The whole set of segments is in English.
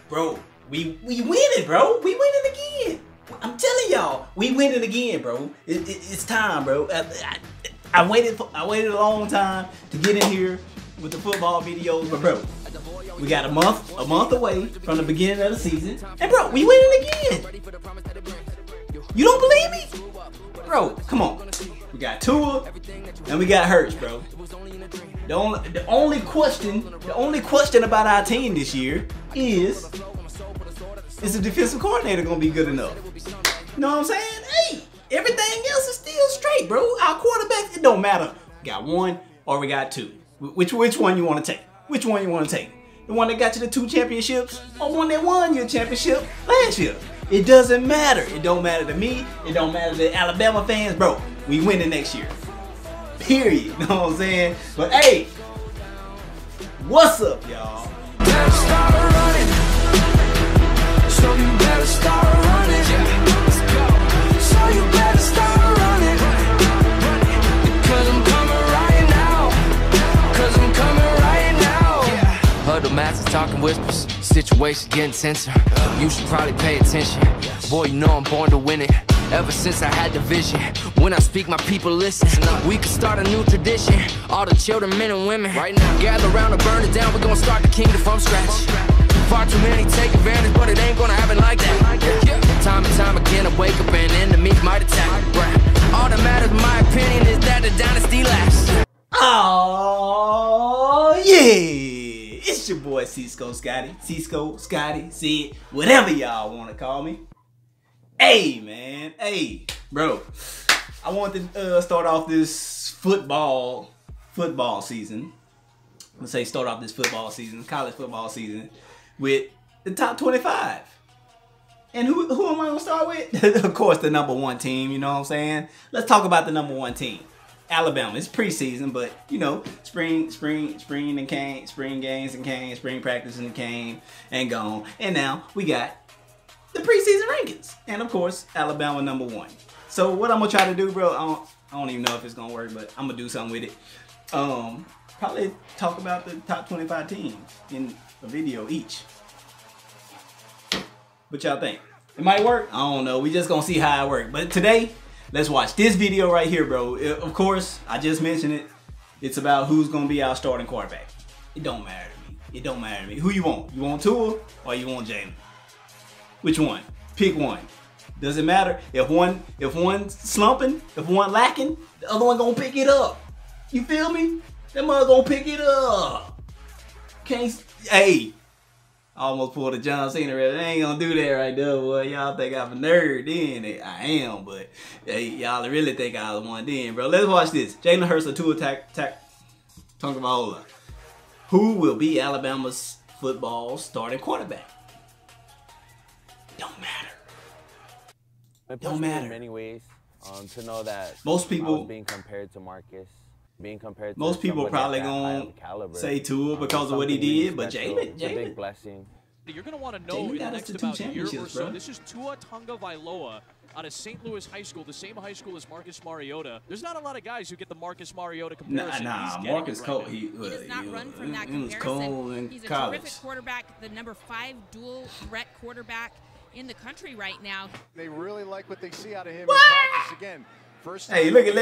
Bro, we winning, bro. We winning again. I'm telling y'all, we winning again, bro. It's time, bro. I waited a long time to get in here with the football videos, but bro, we got a month away from the beginning of the season, and bro, we winning again. You don't believe me? Bro, come on. We got Tua and we got Hurts, bro. The only question about our team this year is the defensive coordinator gonna be good enough? You know what I'm saying? Hey, everything else is still straight, bro. Our quarterbacks, it don't matter. We got one or we got two. Which one you want to take? Which one you want to take? The one that got you the 2 championships or one that won your championship last year? It doesn't matter. It don't matter to me. It don't matter to Alabama fans, bro. We winning next year. Period. You know what I'm saying? But hey, what's up, y'all? Better start running. So you better start running. Let's go. So you better start running. Cause I'm coming right now. Cause I'm coming right now. Huddle masses talking whispers. Situation getting tenser. You should probably pay attention. Boy, you know I'm born to win it. Ever since I had the vision, when I speak, my people listen. We can start a new tradition. All the children, men and women, right now, gather around to burn it down. We're gonna start the kingdom from scratch. Far too many take advantage, but it ain't gonna happen like that. Time and time again, I wake up and enemies might attack. All that matters, in my opinion, is that the dynasty lasts. Oh yeah, it's your boy Cisco Scotty, Sid, whatever y'all want to call me. Hey man, hey bro, I want to start off this football season. Let's say start off this football season, college football season, with the top 25. And who am I gonna start with? Of course, the #1 team. You know what I'm saying? Let's talk about the #1 team, Alabama. It's preseason, but you know, spring and came, spring games and came, spring practice and came and gone, and now we got the preseason rankings, and of course, Alabama #1. So what I'm gonna try to do, bro, I don't even know if it's gonna work, but I'm gonna do something with it. Probably talk about the top 25 teams in a video each. What y'all think? It might work. I don't know. We just gonna see how it works. But today, let's watch this video right here, bro. Of course, I just mentioned it. It's about who's gonna be our starting quarterback. It don't matter to me. It don't matter to me. Who you want? You want Tua or you want Jalen? Which one? Pick one. Does it matter? If one's slumping, if one lacking, the other one gonna pick it up. You feel me? That mother gonna pick it up. Hey, I almost pulled a John Cena. I ain't gonna do that right there, boy. Y'all think I'm a nerd then. I am, but hey, y'all really think I was one then, bro. Let's watch this. Jalen Hurts or Tua Tagovailoa. Who will be Alabama's football starting quarterback? Don't matter. It don't matter. In many ways, to know that most people being compared to Marcus, being compared to most people probably gonna say Tua because of what he did, but Jalen, a big blessing. You're gonna want to know in the next about year or so. This is Tua Tagovailoa out of St. Louis High School, the same high school as Marcus Mariota. There's not a lot of guys who get the Marcus Mariota comparison. Nah, Marcus Cole. He does not run from that comparison. comparison. In He's a college. terrific quarterback, the #5 dual threat quarterback in the country right now. They really like what they see out of him in practice again. First hey, look at.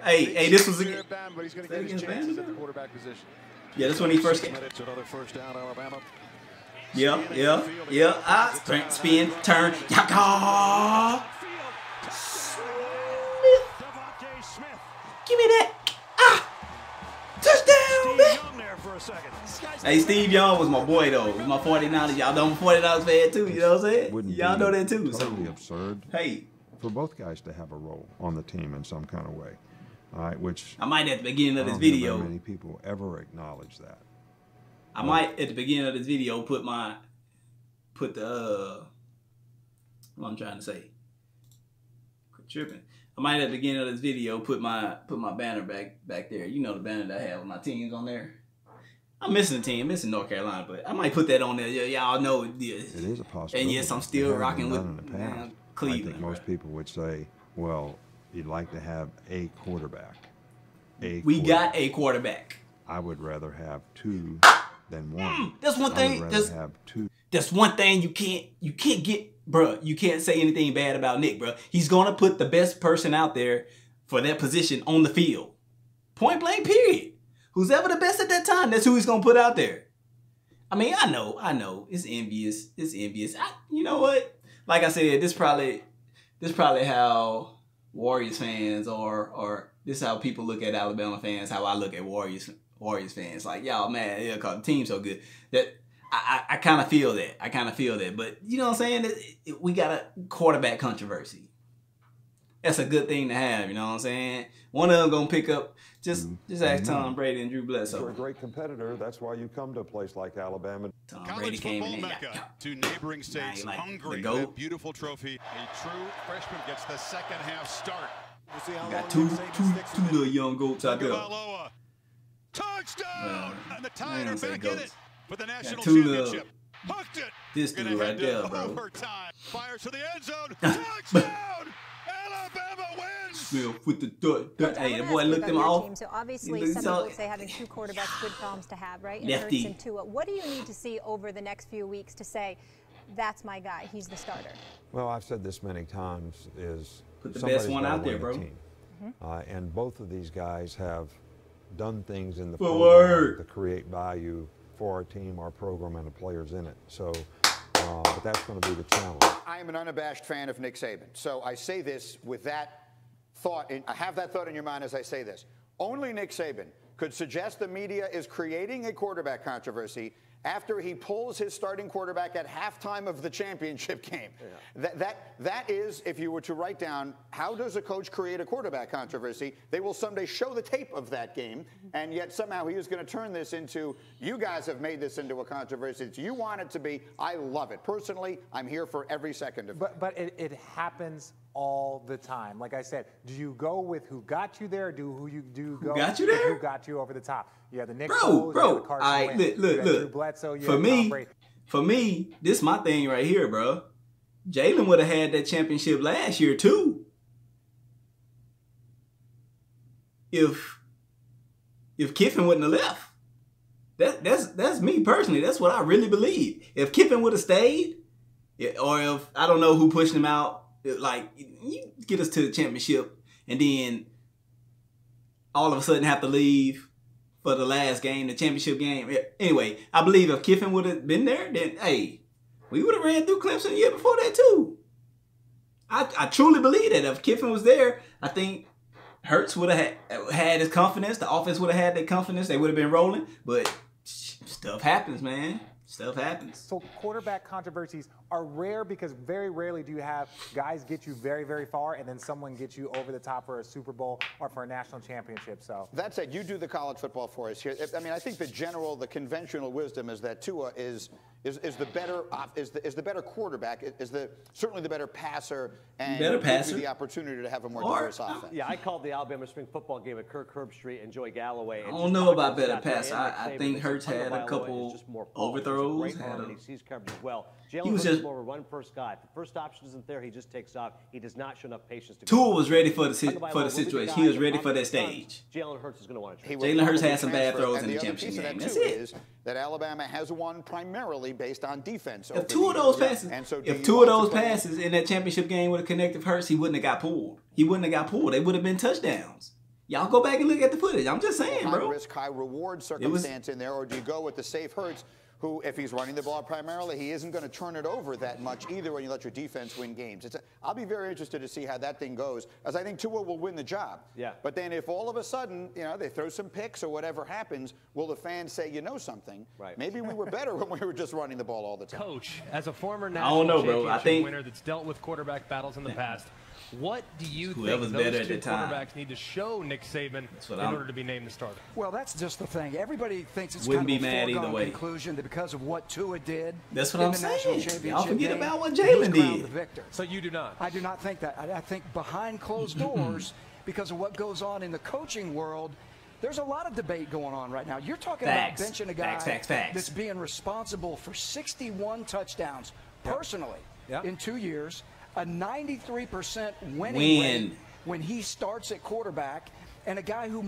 Hey, this was a but he's going to get his chances at the quarterback position. Yeah, that's when he first came. Another first down, Alabama. Yeah. Spin, turn, yaka. Give me that. Touchdown, man. Hey, Steve Young was my boy though. He was my 49ers. Y'all know I'm a 49ers fan too. You know what I'm saying? Y'all know that too. Totally absurd. Hey, for both guys to have a role on the team in some kind of way. All right, which I might at the beginning of this I don't video. think many people ever acknowledge that. I might at the beginning of this video put the what I'm trying to say. Quit tripping. I might at the beginning of this video put my banner back there. You know the banner that I have with my teams on there. I'm missing a team, I'm missing North Carolina, but I might put that on there. Y'all know it is a possibility. And yes, I'm still rocking with Cleveland. I think most people would say, well, you'd like to have a quarterback. We got a quarterback. I would rather have 2 than one. That's one thing. I would rather have two. That's one thing you can't get, bro. You can't say anything bad about Nick, bro. He's gonna put the best person out there for that position on the field. Point blank, period. Who's ever the best at that time, that's who he's gonna put out there. I mean, I know. It's envious. You know what? Like I said, this probably how Warriors fans or this is how people look at Alabama fans, how I look at Warriors fans. Like, y'all, man, yeah, cause the team's so good. That I kind of feel that. But you know what I'm saying? We got a quarterback controversy. That's a good thing to have, you know what I'm saying? One of them gonna pick up. Just ask Tom Brady and Drew Bledsoe. You're a great competitor. That's why you come to a place like Alabama. Tom College Brady came in football and mecca to neighboring states, like hungry the for GOAT. that beautiful trophy. A true freshman gets the second half start. We'll see how got long two Nick Saban sticks with it. little young goats out there. Tagovailoa. Touchdown! And the Tide are back in it for the national two championship. Hooked it. This Gonna dude right head to there, bro. overtime. Fires to the end zone. Touchdown! Alabama wins. With the hey, the boy looked him off. So obviously, some people say having two quarterbacks good problems to have, right? And Lefty. Hurts and Tua. What do you need to see over the next few weeks to say, that's my guy, he's the starter? Well, I've said this many times, is Put the somebody's best one gotta out there, win bro. the team. And both of these guys have done things in the Forward. program to create value for our team, our program, and the players in it. So, but that's going to be the challenge. I am an unabashed fan of Nick Saban. So I say this with that thought. I have that thought in your mind as I say this. Only Nick Saban could suggest the media is creating a quarterback controversy after he pulls his starting quarterback at halftime of the championship game. Yeah. That is, if you were to write down, how does a coach create a quarterback controversy? They will someday show the tape of that game, and yet somehow he is going to turn this into, you guys have made this into a controversy. It's you want it to be. I love it. Personally, I'm here for every second of it. But it happens all the time. Like I said, do you go with who got you there? Who got you there? Who got you over the top? Yeah, the Nick Foles, the Carson Wentz, look. Drew Bledsoe, For me, this is my thing right here, bro. Jalen would have had that championship last year too. If Kiffin wouldn't have left. That's me personally. That's what I really believe. If Kiffin would have stayed, or if I don't know who pushed him out, like, you get us to the championship and then all of a sudden have to leave for the last game, the championship game. Anyway, I believe if Kiffin would have been there, then, hey, we would have ran through Clemson the year before that too. I truly believe that if Kiffin was there, I think Hurts would have had his confidence. The offense would have had that confidence. They would have been rolling. But stuff happens, man. Stuff happens. So quarterback controversies are rare because very rarely do you have guys get you very, very far and then someone gets you over the top for a Super Bowl or for a national championship. So that said, you do the college football for us here. I mean, I think the conventional wisdom is that Tua is the better quarterback, certainly the better passer, and gives you the opportunity to have a more diverse offense. Yeah, I called the Alabama spring football game at Kirk Herbstreit and Joey Galloway. I don't know about better passer. I think Hurts had a couple overthrows. He sees coverage as well. Jalen Hurts is more of a run-first guy. If the first option isn't there, he just takes off. He does not show enough patience to go. Tua was ready for the situation. He was ready for that stage. Jalen Hurts is going to want to. Jalen Hurts had some bad throws in the championship game. That's it. Is that Alabama has won primarily based on defense. If two of those passes in that championship game would have connected Hurts, he wouldn't have got pulled. They would have been touchdowns. Y'all go back and look at the footage. I'm just saying, bro. High risk, high reward circumstance in there, or do you go with the safe Hurts, who, if he's running the ball primarily, he isn't going to turn it over that much either when you let your defense win games. I'll be very interested to see how that thing goes, as I think Tua will win the job. Yeah. But then if all of a sudden, they throw some picks or whatever happens, will the fans say, you know something? Right. Maybe we were better when we were just running the ball all the time. Coach, as a former national championship winner that's dealt with quarterback battles in the past, what do you think those two quarterbacks need to show Nick Saban in order to be named the starter? Well, that's just the thing. Everybody thinks it's Wouldn't kind of be a mad foregone either way. conclusion that because of what Tua did, that's what I'm saying. Y'all forget game, about what Jalen did. The victor. So you do not? I do not think that. I think behind closed doors, because of what goes on in the coaching world, there's a lot of debate going on right now. You're talking about benching a guy that's being responsible for 61 touchdowns personally in 2 years. A 93% winning rate when he starts at quarterback, and a guy who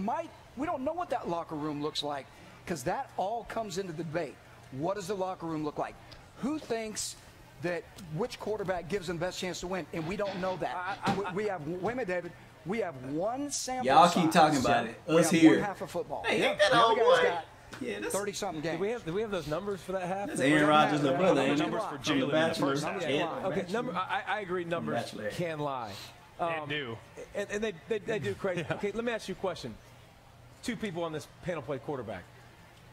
we don't know what that locker room looks like. because that all comes into the debate. What does the locker room look like? Who thinks that which quarterback gives them the best chance to win? And we don't know that. We have, wait a minute, David. We have one sample Y'all size. keep talking about it. Us we have here. one half of football. Hey, ain't that all right? Yeah, 30-something games. Do we have those numbers for that half? That's Aaron Rodgers' little brother. Numbers for Jalen. Bachelor. Okay, I agree. Numbers can lie. They do. And they do crazy. Okay, let me ask you a question. Two people on this panel play quarterback.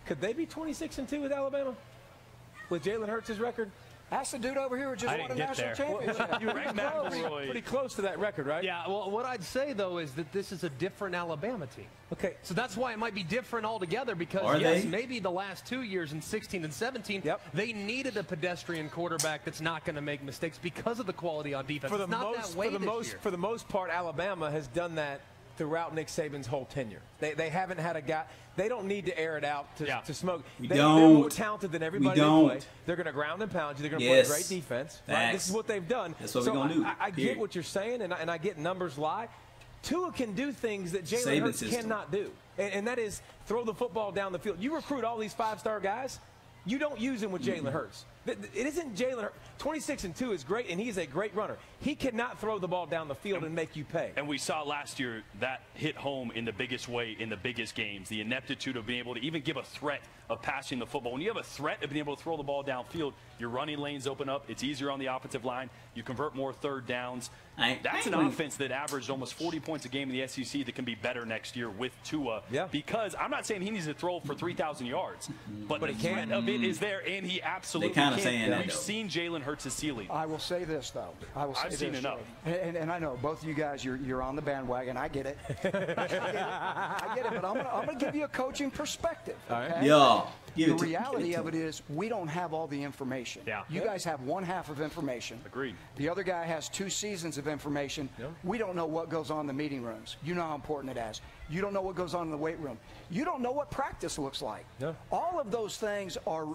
Could they be 26-2 with Alabama? With Jalen Hurts' record? Ask the dude over here who just won a national championship. You were pretty close to that record, right? Yeah, well, what I'd say, though, is that this is a different Alabama team. Okay. So that's why it might be different altogether because, maybe the last 2 years in 16 and 17, they needed a pedestrian quarterback that's not going to make mistakes because of the quality on defense. For the most part, Alabama has done that throughout Nick Saban's whole tenure. They haven't had a guy. They don't need to air it out to smoke. They're more talented than everybody they play. They're going to ground and pound you. They're going to play great defense. Right? This is what they've done. That's what we're going to do. I get what you're saying, and I get numbers lie. Tua can do things that Jalen Hurts cannot do, and that is throw the football down the field. You recruit all these five-star guys. You don't use him with Jalen Hurts. It isn't Jalen Hurts. 26-2 is great, and he's a great runner. He cannot throw the ball down the field and make you pay. And we saw last year that hit home in the biggest way in the biggest games. The ineptitude of being able to even give a threat of passing the football. When you have a threat of being able to throw the ball downfield, your running lanes open up. It's easier on the offensive line. You convert more third downs. That's an offense that averaged almost 40 points a game in the SEC that can be better next year with Tua. Yeah. Because I'm not saying he needs to throw for 3,000 yards, but the threat of it is there, and he absolutely can. We've seen Jalen Hurts' ceiling. I will say this, though. I've seen enough. And I know both of you guys, you're on the bandwagon. I get it. I get it. But I'm going to give you a coaching perspective. Okay? The reality of it is we don't have all the information. You guys have one half of information. Agreed. The other guy has 2 seasons of information. We don't know what goes on in the meeting rooms. You know how important it is. You don't know what goes on in the weight room. You don't know what practice looks like. All of those things are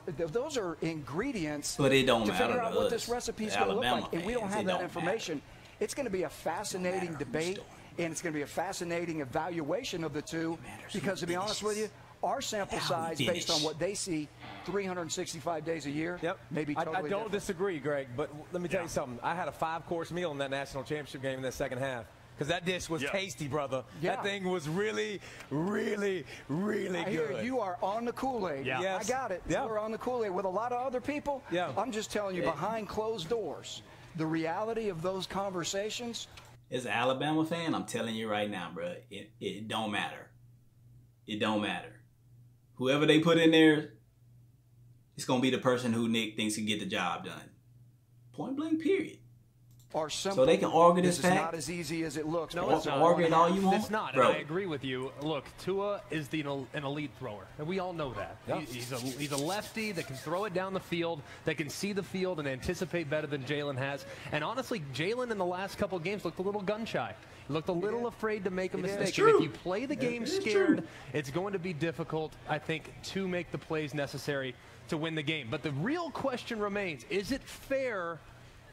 ingredients but it don't to matter figure out to what us. this recipe is going to look like. And we don't have that information. It's going to be a fascinating debate, and it's going to be a fascinating evaluation of the two because, to be honest with you, our sample size based on what they see 365 days a year may be totally I don't disagree, Greg, but let me tell you something. I had a 5-course meal in that national championship game in that second half. Because that dish was tasty, brother. That thing was really, really, really good. You are on the Kool-Aid. I got it. You are on the Kool-Aid with a lot of other people. I'm just telling you, behind closed doors, the reality of those conversations. As an Alabama fan, I'm telling you right now, bro, it don't matter. It don't matter. Whoever they put in there, it's going to be the person who Nick thinks can get the job done. Point blank, period. So they can argue this fact. It's not as easy as it looks. No, it's not. Argue it all you want. It's not, bro. And I agree with you. Look, Tua is an elite thrower, and we all know that. He's a lefty that can throw it down the field, that can see the field and anticipate better than Jalen has. And honestly, Jalen in the last couple of games looked a little gun-shy. He looked a little afraid to make a mistake. And if you play the game scared, it's going to be difficult, I think, to make the plays necessary to win the game. But the real question remains, is it fair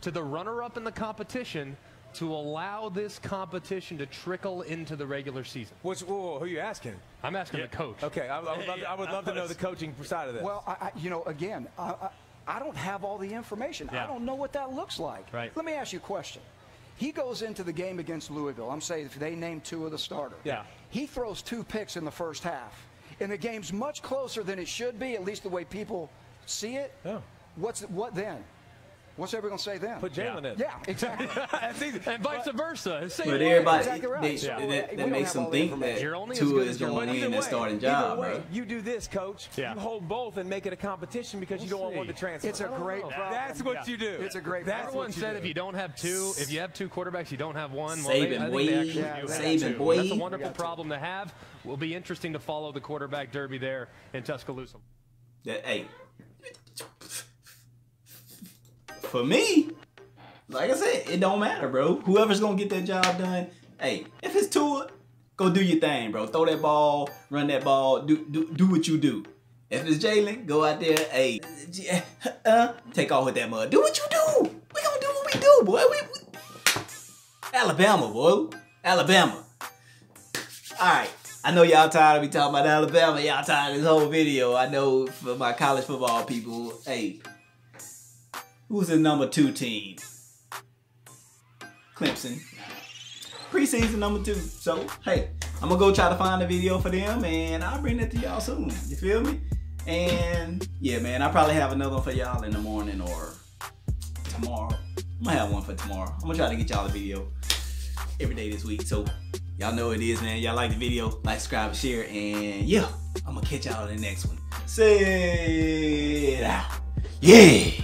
to the runner-up in the competition to allow this competition to trickle into the regular season? Who are you asking? I'm asking the coach. Okay, I would love to know the coaching side of this. Well, again, I don't have all the information. I don't know what that looks like. Right. Let me ask you a question. He goes into the game against Louisville. I'm saying if they name Tua the starter. He throws 2 picks in the first half. And the game's much closer than it should be, at least the way people see it. What then? What's everybody going to say then? Put Jalen in. Yeah, exactly. And vice versa. But everybody, exactly right. that makes them think that Tua is going to win that starting job, bro. You do this, coach. You hold both and make it a competition because you don't want one to transfer. It's a great problem. That's what you do. It's a great problem. Everyone said if you don't have 2, if you have 2 quarterbacks, you don't have 1. Saban, boy. That's a wonderful problem to have. Will be interesting to follow the quarterback derby there in Tuscaloosa. Hey. For me, like I said, it don't matter, bro. Whoever's going to get that job done, hey, if it's Tua, go do your thing, bro. Throw that ball, run that ball, do what you do. If it's Jalen, go out there, hey, take off with that mud. Do what you do. We going to do what we do, boy. Alabama, boy. Alabama. All right. I know y'all tired of me talking about Alabama. Y'all tired of this whole video. I know for my college football people, hey, who's the #2 team? Clemson. Preseason #2. So, hey, I'm going to go try to find a video for them, and I'll bring that to y'all soon. You feel me? And, yeah, man, I'll probably have another one for y'all in the morning or tomorrow. I'm going to have one for tomorrow. I'm going to try to get y'all a video every day this week. So, y'all know what it is, man. Y'all like the video, like, subscribe, and share. And, yeah, I'm going to catch y'all in the next one. Say it out. Yeah.